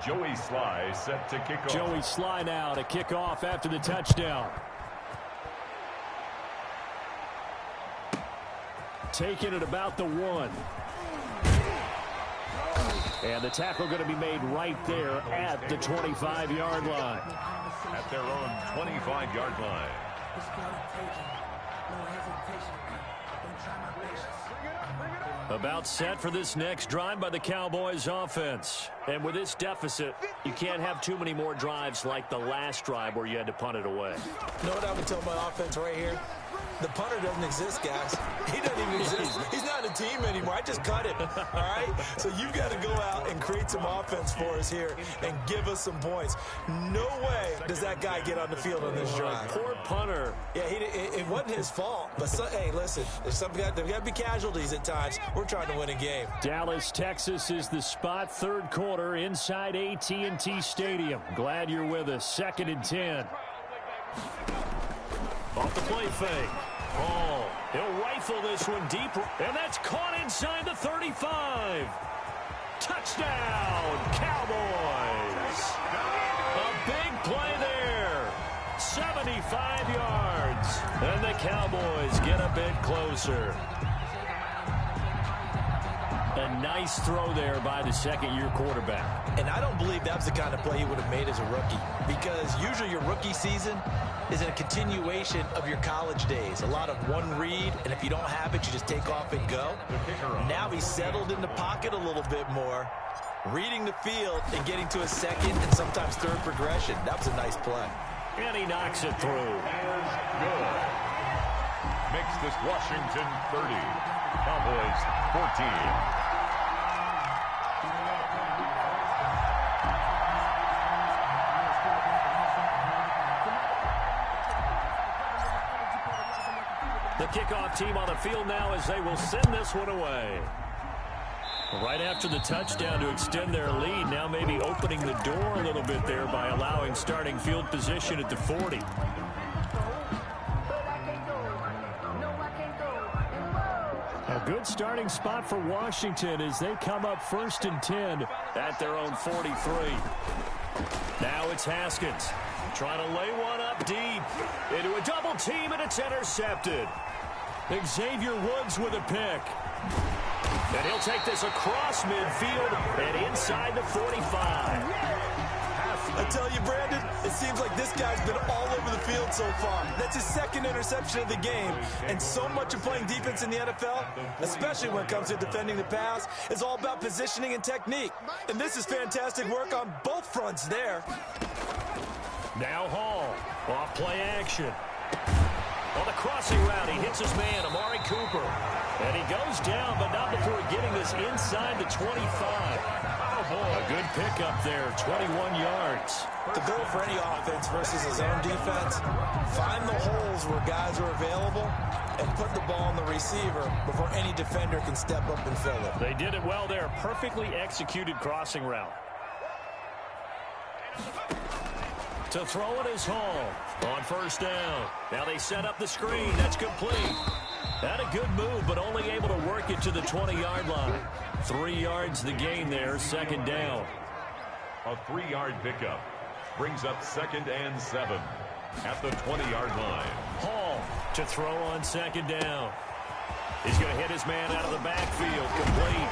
Joey Sly set to kick off. Joey Sly now to kick off after the touchdown. Taking it about the 1. And the tackle going to be made right there at the 25-yard line. At their own 25-yard line. About set for this next drive by the Cowboys offense. And with this deficit, you can't have too many more drives like the last drive where you had to punt it away. You know what I would tell my offense right here? The punter doesn't exist, guys. He doesn't even exist. He's not a team anymore. I just cut him, all right? So you've got to go out and create some offense for us here and give us some points. No way does that guy get on the field on this drive. Poor punter. Yeah, it wasn't his fault. But, hey, listen, there's got to be casualties at times. We're trying to win a game. Dallas, Texas is the spot. Third quarter inside AT&T Stadium. Glad you're with us. 2nd and 10. Off the play fake. Hall. He'll rifle this one deep. And that's caught inside the 35. Touchdown, Cowboys. A big play there. 75 yards. And the Cowboys get a bit closer. A nice throw there by the second-year quarterback. And I don't believe that was the kind of play he would have made as a rookie, because usually your rookie season is a continuation of your college days. A lot of one read, and if you don't have it, you just take off and go. Now he's settled in the pocket a little bit more, reading the field and getting to a second and sometimes third progression. That was a nice play. And he knocks it through. Good. Makes this Washington 30. Cowboys 14. The kickoff team on the field now as they will send this one away. Right after the touchdown to extend their lead, now maybe opening the door a little bit there by allowing starting field position at the 40. A good starting spot for Washington as they come up 1st and 10 at their own 43. Now it's Haskins trying to lay one up deep into a double team, and it's intercepted. Xavier Woods with a pick. And he'll take this across midfield and inside the 45. I tell you, Brandon, it seems like this guy's been all over the field so far. That's his 2nd interception of the game. And so much of playing defense in the NFL, especially when it comes to defending the pass, is all about positioning and technique. And this is fantastic work on both fronts there. Now Hall, off play action. On the crossing route, he hits his man, Amari Cooper. And he goes down, but not before getting this inside the 25. A good pickup there, 21 yards. The goal for any offense versus his own defense, find the holes where guys are available and put the ball on the receiver before any defender can step up and fill it. They did it well there. Perfectly executed crossing route. To throw it is Hall on 1st down. Now they set up the screen. That's complete. Had a good move, but only able to work it to the 20-yard line. 3 yards the gain there, 2nd down. A 3-yard pickup brings up 2nd and 7 at the 20-yard line. Hall to throw on 2nd down. He's going to hit his man out of the backfield, complete.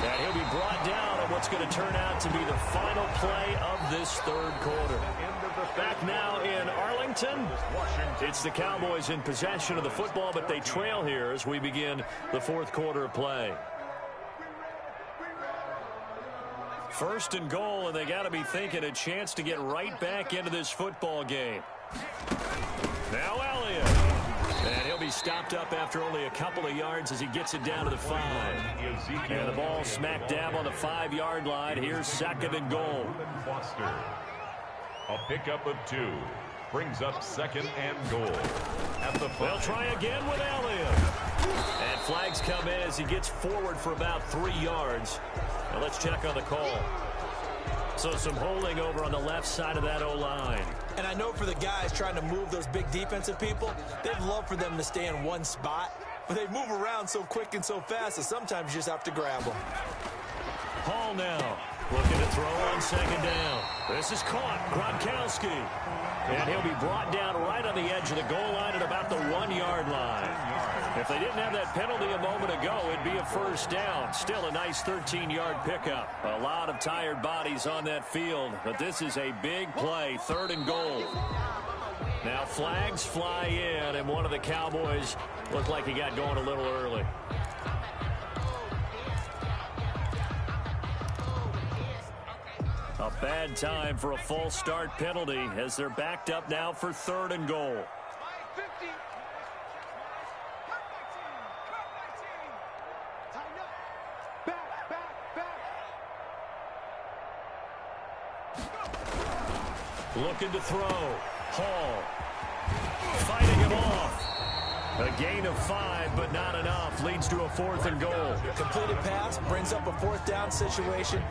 And he'll be brought down on what's going to turn out to be the final play of this 3rd quarter. Back now in Arlington. It's the Cowboys in possession of the football, but they trail here as we begin the 4th quarter of play. 1st and goal, and they got to be thinking a chance to get right back into this football game. Now Elliott. And he'll be stopped up after only a couple of yards as he gets it down to the 5. And the ball smack dab on the 5-yard line. Here's 2nd and goal. A pickup of 2 brings up 2nd and goal at the 5. They'll try again with Elliott. And flags come in as he gets forward for about 3 yards. Now let's check on the call. So some holding over on the left side of that O-line. And I know for the guys trying to move those big defensive people, they'd love for them to stay in one spot. But they move around so quick and so fast that sometimes you just have to grab them. Hall now looking to throw on 2nd down. This is caught. Gronkowski. And he'll be brought down right on the edge of the goal line at about the 1-yard line. If they didn't have that penalty a moment ago, it'd be a 1st down. Still a nice 13-yard pickup. A lot of tired bodies on that field, but this is a big play, 3rd and goal. Now flags fly in, and one of the Cowboys looked like he got going a little early. A bad time for a false start penalty as they're backed up now for 3rd and goal. Looking to throw. Hall. Fighting him off. A gain of 5, but not enough. Leads to a 4th and goal. Completed pass brings up a 4th down situation.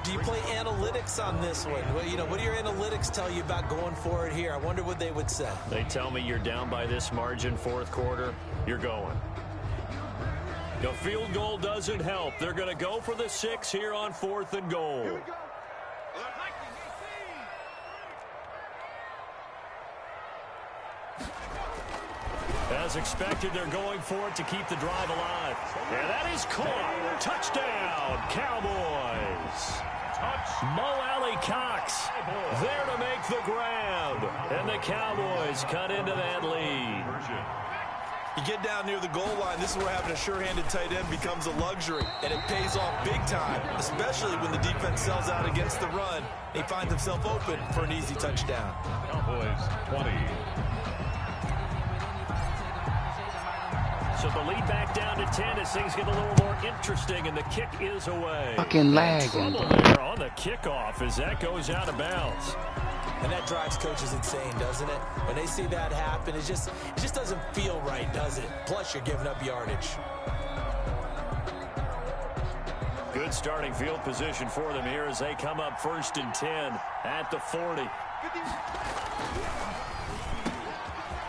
Do you play analytics on this one? Well, you know, what do your analytics tell you about going for it here? I wonder what they would say. They tell me you're down by this margin, 4th quarter. You're going. The field goal doesn't help. They're going to go for the 6 here on 4th and goal. As expected, they're going for it to keep the drive alive. And that is caught. Touchdown, Cowboys. Mo Alley Cox there to make the grab. And the Cowboys cut into that lead. You get down near the goal line, this is where having a sure-handed tight end becomes a luxury. And it pays off big time, especially when the defense sells out against the run. He finds himself open for an easy touchdown. Cowboys 20. So the lead back down to 10 as things get a little more interesting, and the kick is away. Fucking lagging. Trouble there on the kickoff as that goes out of bounds. And that drives coaches insane, doesn't it? When they see that happen, it just doesn't feel right, does it? Plus, you're giving up yardage. Good starting field position for them here as they come up 1st and 10 at the 40.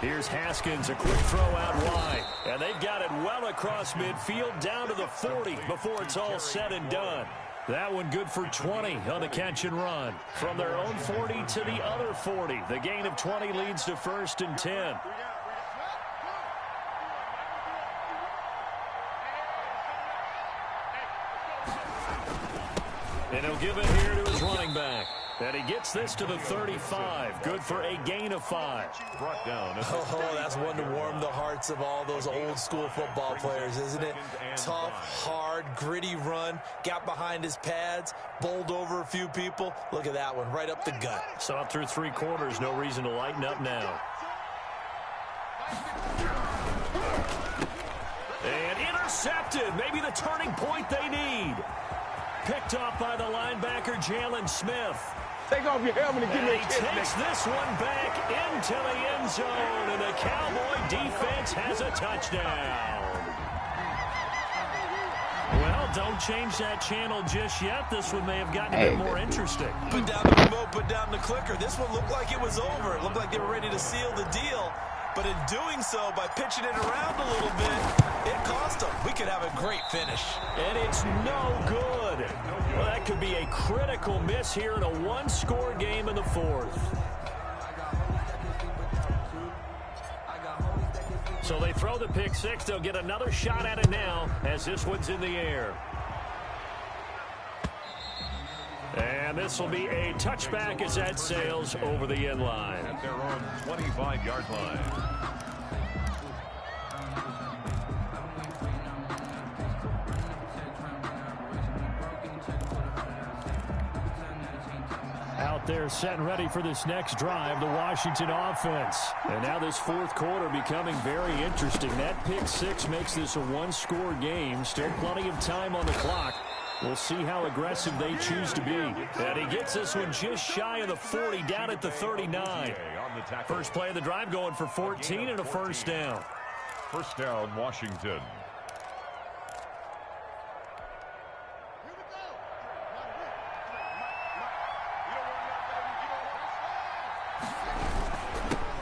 Here's Haskins, a quick throw out wide. And they've got it well across midfield down to the 40 before it's all said and done. That one good for 20 on the catch and run. From their own 40 to the other 40. The gain of 20 leads to 1st and 10. And he'll give it here to his running back. And he gets this to the 35. Good for a gain of 5. Brought down. Oh, that's one to warm the hearts of all those old-school football players, isn't it? Tough, hard, gritty run. Got behind his pads, bowled over a few people. Look at that one, right up the gut. Saw it through 3 quarters. No reason to lighten up now. And intercepted. Maybe the turning point they need. Picked off by the linebacker, Jalen Smith. Take off your helmet and give me a kiss. He takes this one back into the end zone, and the Cowboy defense has a touchdown. Well, don't change that channel just yet. This one may have gotten a bit more interesting. Put down the remote, put down the clicker. This one looked like it was over. It looked like they were ready to seal the deal. But in doing so, by pitching it around a little bit, it cost them. We could have a great finish. And it's no good. Well, that could be a critical miss here in a 1-score game in the 4th. So they throw the pick 6. They'll get another shot at it now as this one's in the air. And this will be a touchback as that sails over the end line. At their own 25-yard line. Out there set and ready for this next drive, the Washington offense. And now this 4th quarter becoming very interesting. That pick 6 makes this a 1-score game. Still plenty of time on the clock. We'll see how aggressive they choose to be. And he gets this one just shy of the 40, down at the 39. First play of the drive going for 14 and a 1st down. 1st down, Washington.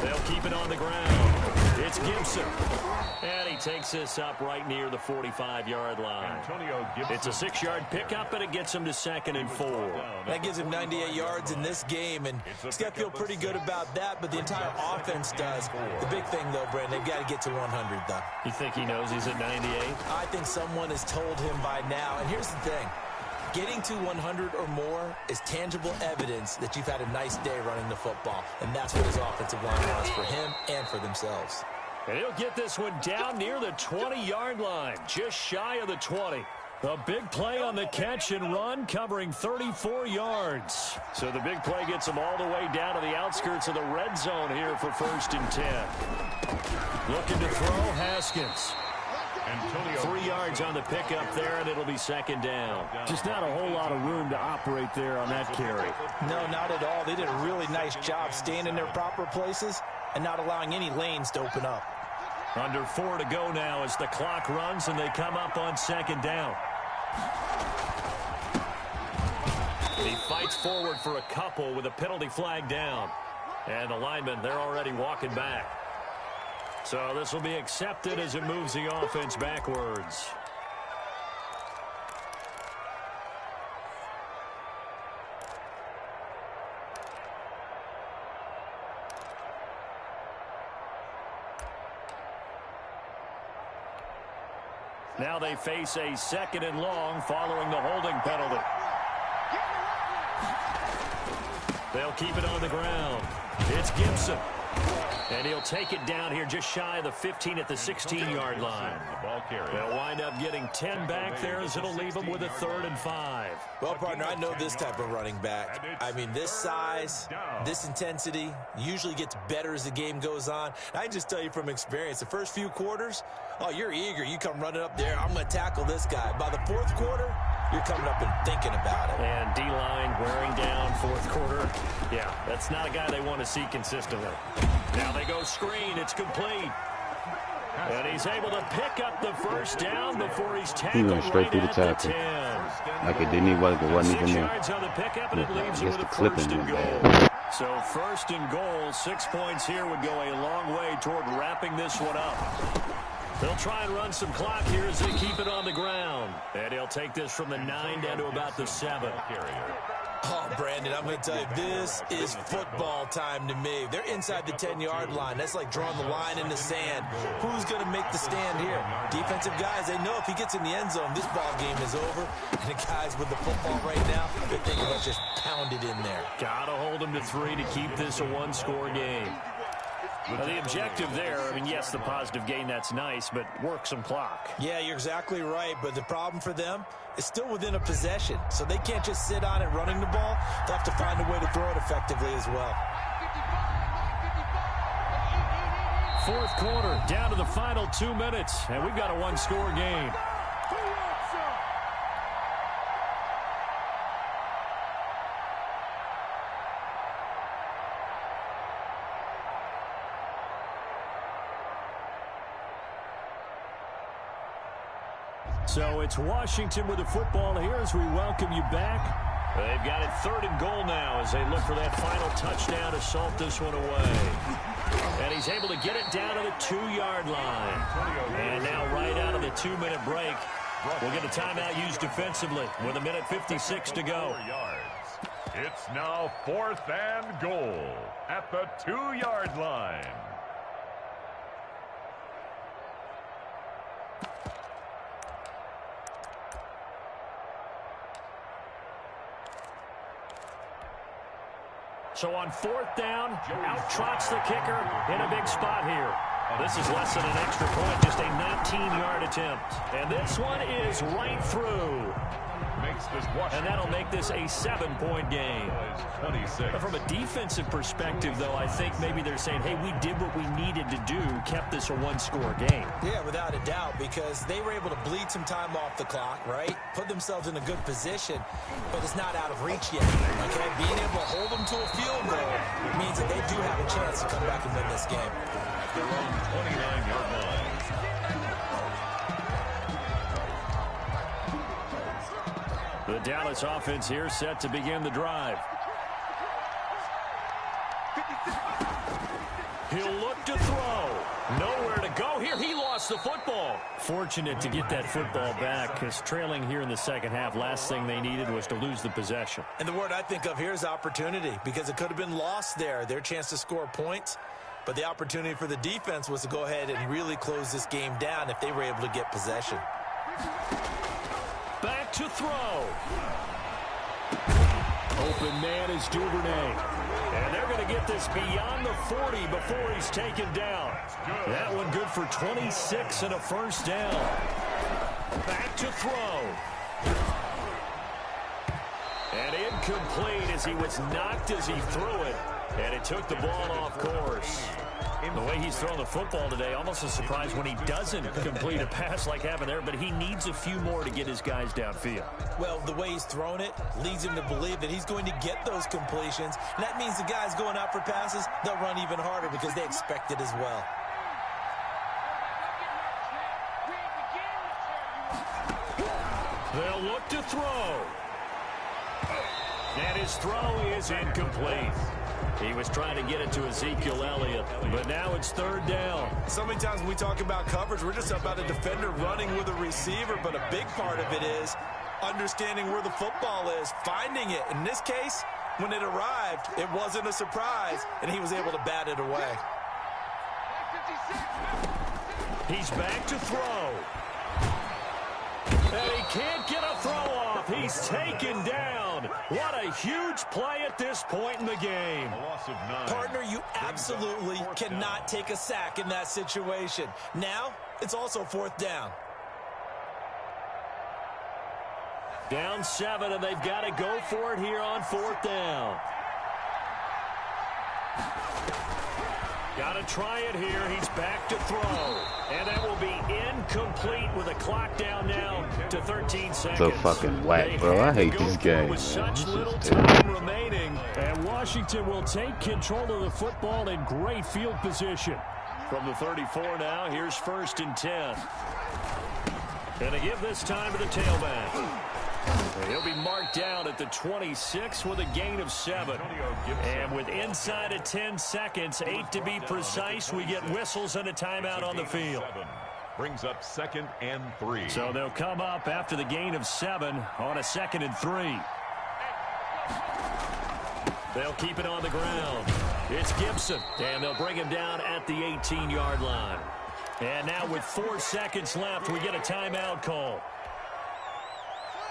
They'll keep it on the ground. It's Gibson. And he takes this up right near the 45-yard line. It's a 6-yard pickup, and it gets him to 2nd and 4. That gives him 98 yards in this game, and he's got to feel pretty good about that, but the entire offense does. The big thing, though, Brandon, they've got to get to 100, though. You think he knows he's at 98? I think someone has told him by now, and here's the thing. Getting to 100 or more is tangible evidence that you've had a nice day running the football, and that's what his offensive line wants for him and for themselves. And he'll get this one down near the 20-yard line, just shy of the 20. A big play on the catch and run, covering 34 yards. So the big play gets him all the way down to the outskirts of the red zone here for 1st and 10. Looking to throw, Haskins. 3 yards on the pickup there, and it'll be second down. Just not a whole lot of room to operate there on that carry. No, not at all. They did a really nice job staying in their proper places and not allowing any lanes to open up. Under 4 to go now as the clock runs, and they come up on second down. He fights forward for a couple with a penalty flag down. And the linemen, they're already walking back. So this will be accepted as it moves the offense backwards. Now they face a 2nd and long following the holding penalty. They'll keep it on the ground. It's Gibson. And he'll take it down here just shy of the 15 at the 16-yard line. They'll wind up getting 10 back there as it'll leave them with a 3rd and 5. Well, partner, I know this type of running back. I mean, this size, this intensity usually gets better as the game goes on. I can just tell you from experience, the first few quarters, oh, you're eager. You come running up there, I'm going to tackle this guy. By the 4th quarter, you're coming up and thinking about it. And D-line wearing down 4th quarter. Yeah, that's not a guy they want to see consistently. Now they go screen. It's complete. And he's able to pick up the first down before he's tackled. He went straight through the tackle. Like it didn't even work. It wasn't even there. On the pickup, and it leaves you with a clipping 1st and went goal. So 1st and goal, 6 points here would go a long way toward wrapping this one up. They'll try and run some clock here as they keep it on the ground. And he'll take this from the 9 down to about the 7. Oh, Brandon, I'm going to tell you, this is football time to me. They're inside the 10-yard line. That's like drawing the line in the sand. Who's going to make the stand here? Defensive guys, they know if he gets in the end zone, this ball game is over. And the guys with the football right now, they're thinking, let's just pound it in there. Got to hold them to 3 to keep this a 1-score game. Now, the objective there, I mean, yes, the positive gain, that's nice, but work some clock. Yeah, you're exactly right, but the problem for them is still within a possession, so they can't just sit on it running the ball. They'll have to find a way to throw it effectively as well. 4th quarter, down to the final 2 minutes, and we've got a 1-score game. So it's Washington with the football here as we welcome you back. They've got it 3rd and goal now as they look for that final touchdown to salt this one away. And he's able to get it down to the 2-yard line. And now right out of the 2-minute break, we'll get a timeout used defensively with 1:56 to go. It's now 4th and goal at the 2-yard line. So on 4th down, out trots the kicker in a big spot here. This is less than an extra point, just a 19-yard attempt. And this one is right through. And that'll make this a 7-point game. But from a defensive perspective, though, I think maybe they're saying, hey, we did what we needed to do, kept this a 1-score game. Yeah, without a doubt, because they were able to bleed some time off the clock, right? Put themselves in a good position, but it's not out of reach yet, okay? Being able to hold them to a field goal means that they do have a chance to come back and win this game. At their own 29-yard line. The Dallas offense here set to begin the drive. He'll look to throw. Nowhere to go here. He lost the football. Fortunate to get that football back because trailing here in the second half, last thing they needed was to lose the possession. And the word I think of here is opportunity because it could have been lost there. Their chance to score points. But the opportunity for the defense was to go ahead and really close this game down if they were able to get possession. Back to throw. Open man is Duvernay. And they're going to get this beyond the 40 before he's taken down. That one good for 26 and a 1st down. Back to throw. And incomplete as he was knocked as he threw it. And it took the ball off course. The way he's throwing the football today, almost a surprise when he doesn't complete a pass like happened there, but he needs a few more to get his guys downfield. Well, the way he's thrown it leads him to believe that he's going to get those completions. And that means the guys going out for passes, they'll run even harder because they expect it as well. They'll look to throw. And his throw is incomplete. He was trying to get it to Ezekiel Elliott, but now it's third down. So many times when we talk about coverage, we're just about a defender running with a receiver, but a big part of it is understanding where the football is, finding it. In this case, when it arrived, it wasn't a surprise, and he was able to bat it away. He's back to throw. And he can't get a throw off. He's taken down. What a huge play at this point in the game. Partner, you absolutely cannot take a sack in that situation. Now, it's also fourth down. Down 7, and they've got to go for it here on fourth down. Got to try it here. He's back to throw. And that will be incomplete with a clock down now to 13 seconds. So fucking whack, bro. I hate this game, with man. such This little is time terrible. remaining. And Washington will take control of the football in great field position. From the 34 now, here's first and 10. And to give this time to the tailback. He'll be marked down at the 26 with a gain of 7. And with inside of 10 seconds, 8 to be precise, we get whistles and a timeout on the field. Brings up 2nd and 3. So they'll come up after the gain of 7 on a 2nd and 3. They'll keep it on the ground. It's Gibson, and they'll bring him down at the 18-yard line. And now with 4 seconds left, we get a timeout call.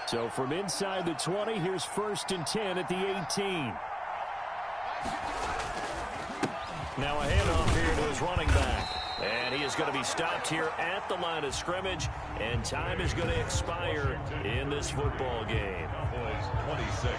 So from inside the 20, here's first and 10 at the 18. Now a handoff here to his running back. And he is going to be stopped here at the line of scrimmage. And time is going to expire in this football game. 26.